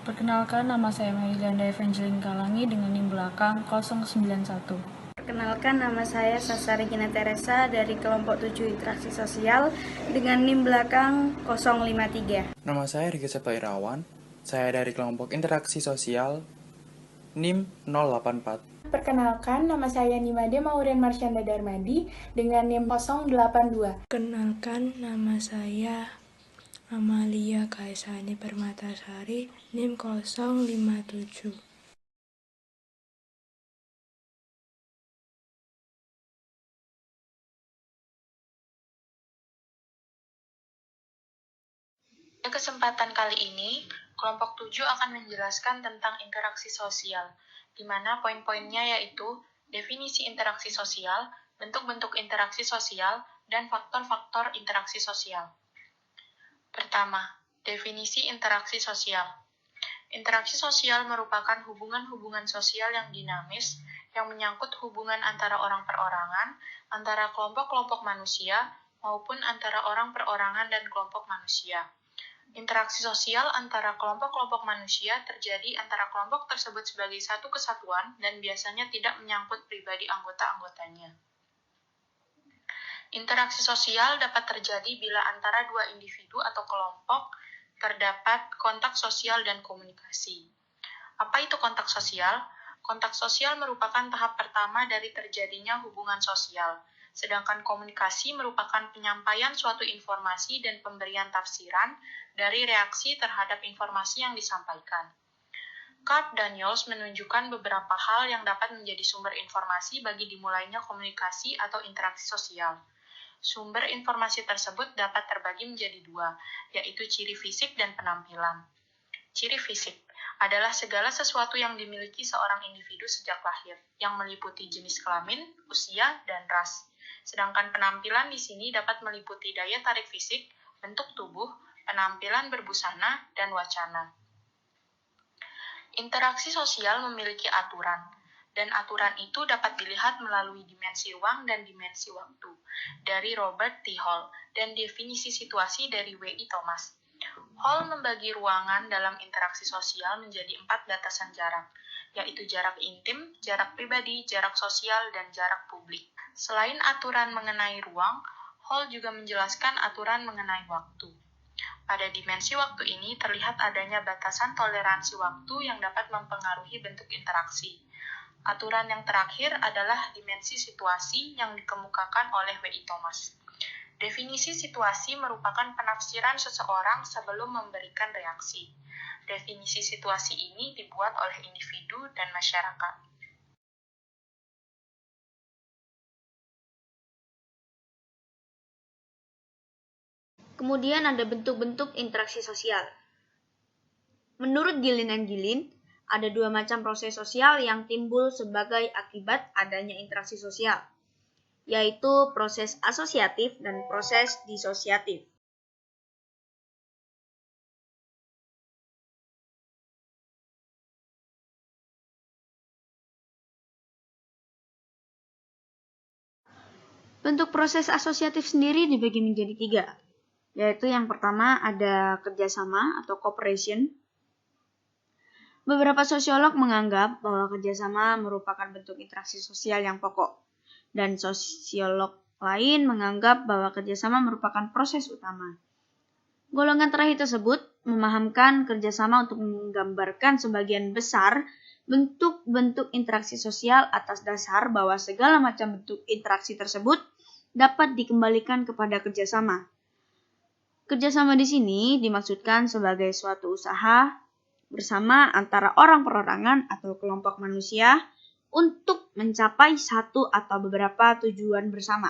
Perkenalkan, nama saya Melidanda Evangeline Kalangi dengan NIM belakang 091. Perkenalkan, nama saya Sasa Regina Teresa dari kelompok 7 interaksi sosial dengan NIM belakang 053. Nama saya Riki Septa Irawan, saya dari kelompok interaksi sosial NIM 084. Perkenalkan, nama saya Nimade Maureen Marsyanda Darmadi dengan NIM 082. Perkenalkan, nama saya Amalia Kaisani Permatasari, NIM 057. Pada kesempatan kali ini, kelompok 7 akan menjelaskan tentang interaksi sosial, di mana poin-poinnya yaitu definisi interaksi sosial, bentuk-bentuk interaksi sosial, dan faktor-faktor interaksi sosial. Pertama, definisi interaksi sosial. Interaksi sosial merupakan hubungan-hubungan sosial yang dinamis, yang menyangkut hubungan antara orang perorangan, antara kelompok-kelompok manusia, maupun antara orang perorangan dan kelompok manusia. Interaksi sosial antara kelompok-kelompok manusia terjadi antara kelompok tersebut sebagai satu kesatuan dan biasanya tidak menyangkut pribadi anggota-anggotanya. Interaksi sosial dapat terjadi bila antara dua individu atau kelompok terdapat kontak sosial dan komunikasi. Apa itu kontak sosial? Kontak sosial merupakan tahap pertama dari terjadinya hubungan sosial, sedangkan komunikasi merupakan penyampaian suatu informasi dan pemberian tafsiran dari reaksi terhadap informasi yang disampaikan. Karp dan Yost menunjukkan beberapa hal yang dapat menjadi sumber informasi bagi dimulainya komunikasi atau interaksi sosial. Sumber informasi tersebut dapat terbagi menjadi dua, yaitu ciri fisik dan penampilan. Ciri fisik adalah segala sesuatu yang dimiliki seorang individu sejak lahir, yang meliputi jenis kelamin, usia, dan ras. Sedangkan penampilan di sini dapat meliputi daya tarik fisik, bentuk tubuh, penampilan berbusana, dan wacana. Interaksi sosial memiliki aturan, dan aturan itu dapat dilihat melalui dimensi ruang dan dimensi waktu, dari Robert T. Hall, dan definisi situasi dari W.I. Thomas. Hall membagi ruangan dalam interaksi sosial menjadi 4 batasan jarak, yaitu jarak intim, jarak pribadi, jarak sosial, dan jarak publik. Selain aturan mengenai ruang, Hall juga menjelaskan aturan mengenai waktu. Pada dimensi waktu ini terlihat adanya batasan toleransi waktu yang dapat mempengaruhi bentuk interaksi. Aturan yang terakhir adalah dimensi situasi yang dikemukakan oleh W.I. Thomas. Definisi situasi merupakan penafsiran seseorang sebelum memberikan reaksi. Definisi situasi ini dibuat oleh individu dan masyarakat. Kemudian ada bentuk-bentuk interaksi sosial. Menurut Gilin dan Gilin, ada 2 macam proses sosial yang timbul sebagai akibat adanya interaksi sosial, yaitu proses asosiatif dan proses disosiatif. Bentuk proses asosiatif sendiri dibagi menjadi 3, yaitu yang pertama ada kerjasama atau cooperation. Beberapa sosiolog menganggap bahwa kerjasama merupakan bentuk interaksi sosial yang pokok, dan sosiolog lain menganggap bahwa kerjasama merupakan proses utama. Golongan terakhir tersebut memahamkan kerjasama untuk menggambarkan sebagian besar bentuk-bentuk interaksi sosial atas dasar bahwa segala macam bentuk interaksi tersebut dapat dikembalikan kepada kerjasama. Kerjasama di sini dimaksudkan sebagai suatu usaha bersama antara orang perorangan atau kelompok manusia untuk mencapai satu atau beberapa tujuan bersama.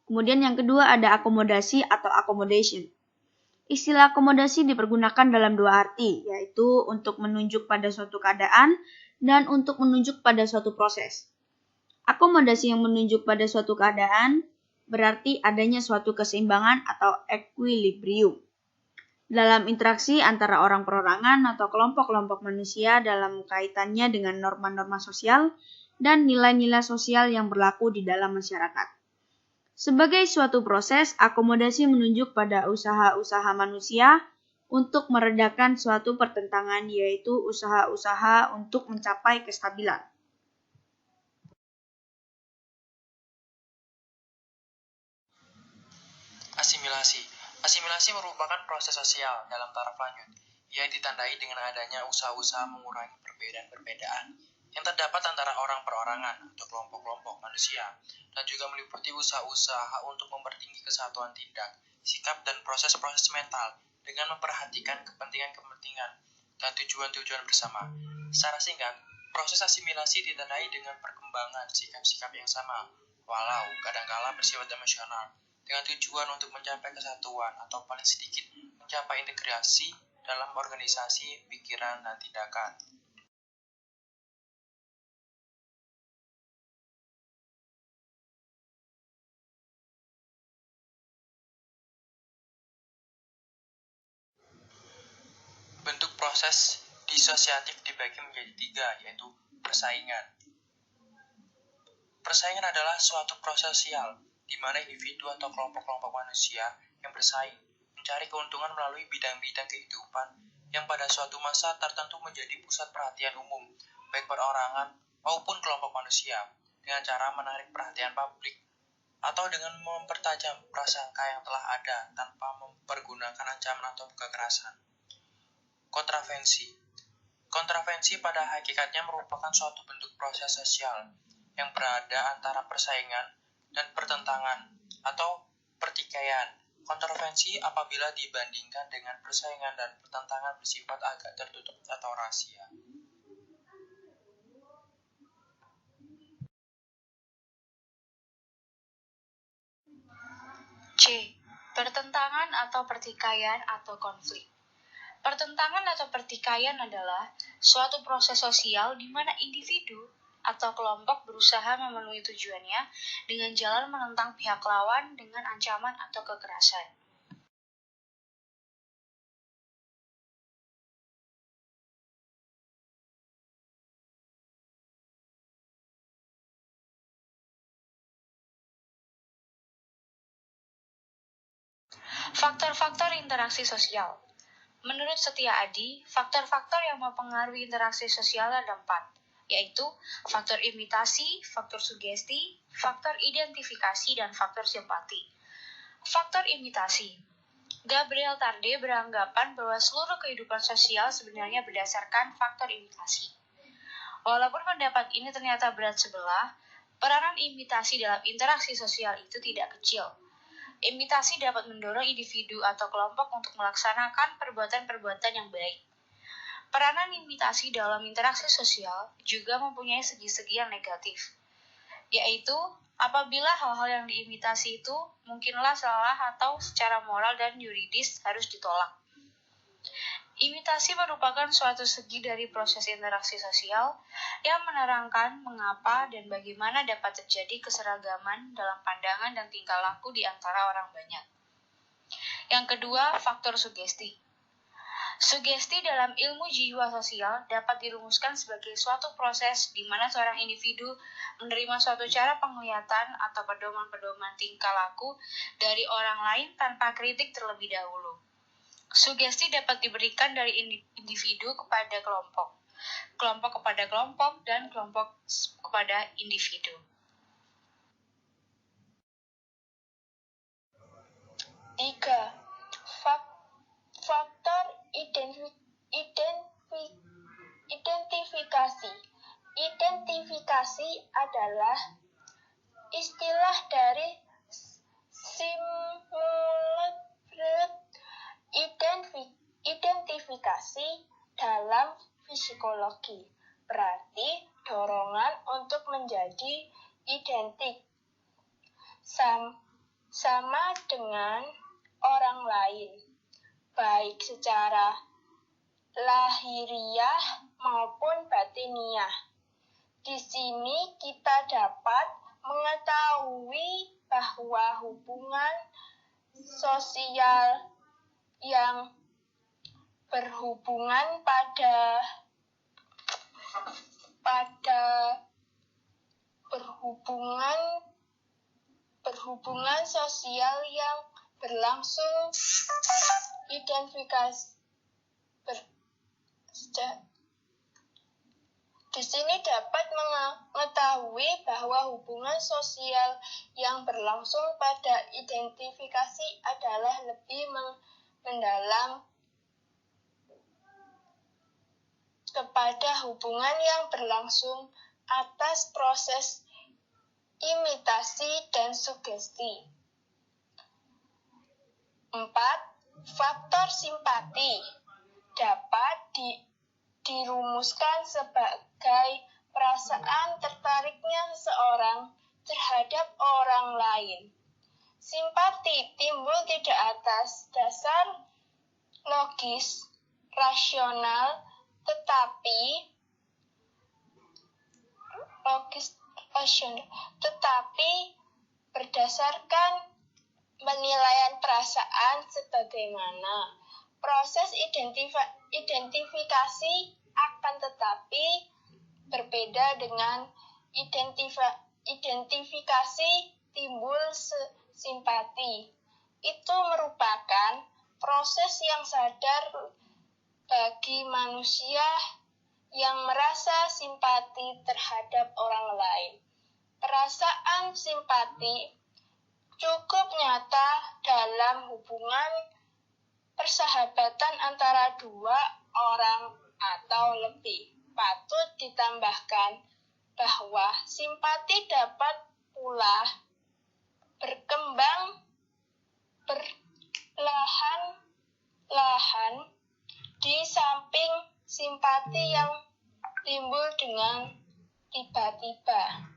Kemudian yang kedua ada akomodasi atau accommodation. Istilah akomodasi dipergunakan dalam 2 arti, yaitu untuk menunjuk pada suatu keadaan dan untuk menunjuk pada suatu proses. Akomodasi yang menunjuk pada suatu keadaan berarti adanya suatu keseimbangan atau equilibrium dalam interaksi antara orang perorangan atau kelompok-kelompok manusia dalam kaitannya dengan norma-norma sosial dan nilai-nilai sosial yang berlaku di dalam masyarakat. Sebagai suatu proses, akomodasi menunjuk pada usaha-usaha manusia untuk meredakan suatu pertentangan, yaitu usaha-usaha untuk mencapai kestabilan. Asimilasi. Asimilasi merupakan proses sosial dalam taraf lanjut. Ia ditandai dengan adanya usaha-usaha mengurangi perbedaan-perbedaan yang terdapat antara orang perorangan atau kelompok-kelompok manusia, dan juga meliputi usaha-usaha untuk mempertinggi kesatuan tindak, sikap, dan proses-proses mental dengan memperhatikan kepentingan-kepentingan dan tujuan-tujuan bersama. Secara singkat, proses asimilasi ditandai dengan perkembangan sikap-sikap yang sama, walau kadangkala bersifat emosional, dengan tujuan untuk mencapai kesatuan atau paling sedikit mencapai integrasi dalam organisasi, pikiran, dan tindakan. Bentuk proses disosiatif dibagi menjadi 3, yaitu persaingan. Persaingan adalah suatu proses sosial di mana individu atau kelompok-kelompok manusia yang bersaing mencari keuntungan melalui bidang-bidang kehidupan yang pada suatu masa tertentu menjadi pusat perhatian umum, baik perorangan maupun kelompok manusia, dengan cara menarik perhatian publik atau dengan mempertajam prasangka yang telah ada tanpa mempergunakan ancaman atau kekerasan. Kontravensi pada hakikatnya merupakan suatu bentuk proses sosial yang berada antara persaingan dan pertentangan atau pertikaian. Kontroversi apabila dibandingkan dengan persaingan dan pertentangan bersifat agak tertutup atau rahasia. C. Pertentangan atau pertikaian atau konflik. Pertentangan atau pertikaian adalah suatu proses sosial di mana individu atau kelompok berusaha memenuhi tujuannya dengan jalan menentang pihak lawan dengan ancaman atau kekerasan. Faktor-faktor interaksi sosial. Menurut Setia Adi, faktor-faktor yang mempengaruhi interaksi sosial ada 4, yaitu faktor imitasi, faktor sugesti, faktor identifikasi, dan faktor simpati. Faktor imitasi. Gabriel Tarde beranggapan bahwa seluruh kehidupan sosial sebenarnya berdasarkan faktor imitasi. Walaupun pendapat ini ternyata berat sebelah, peranan imitasi dalam interaksi sosial itu tidak kecil. Imitasi dapat mendorong individu atau kelompok untuk melaksanakan perbuatan-perbuatan yang baik. Peranan imitasi dalam interaksi sosial juga mempunyai segi-segi yang negatif, yaitu apabila hal-hal yang diimitasi itu mungkinlah salah atau secara moral dan yuridis harus ditolak. Imitasi merupakan suatu segi dari proses interaksi sosial yang menerangkan mengapa dan bagaimana dapat terjadi keseragaman dalam pandangan dan tingkah laku di antara orang banyak. Yang kedua, faktor sugesti. Sugesti dalam ilmu jiwa sosial dapat dirumuskan sebagai suatu proses di mana seorang individu menerima suatu cara penglihatan atau pedoman-pedoman tingkah laku dari orang lain tanpa kritik terlebih dahulu. Sugesti dapat diberikan dari individu kepada kelompok, kelompok kepada kelompok, dan kelompok kepada individu. 3. Faktor identifikasi. Identifikasi adalah istilah dari simulate identifikasi dalam psikologi, berarti dorongan untuk menjadi identik sama dengan orang lain, baik secara lahiriah maupun batiniah. Di sini kita dapat mengetahui bahwa hubungan sosial yang berhubungan pada berhubungan sosial yang berlangsung Di sini dapat mengetahui bahwa hubungan sosial yang berlangsung pada identifikasi adalah lebih mendalam kepada hubungan yang berlangsung atas proses imitasi dan sugesti. 4. Faktor simpati dapat dirumuskan sebagai perasaan tertariknya seseorang terhadap orang lain. Simpati timbul tidak atas dasar logis, rasional, tetapi berdasarkan penilaian perasaan sebagaimana proses identifikasi akan tetapi berbeda dengan identifikasi timbul simpati. Itu merupakan proses yang sadar bagi manusia yang merasa simpati terhadap orang lain. Perasaan simpati cukup nyata dalam hubungan persahabatan antara dua orang atau lebih. Patut ditambahkan bahwa simpati dapat pula berkembang perlahan-lahan di samping simpati yang timbul dengan tiba-tiba.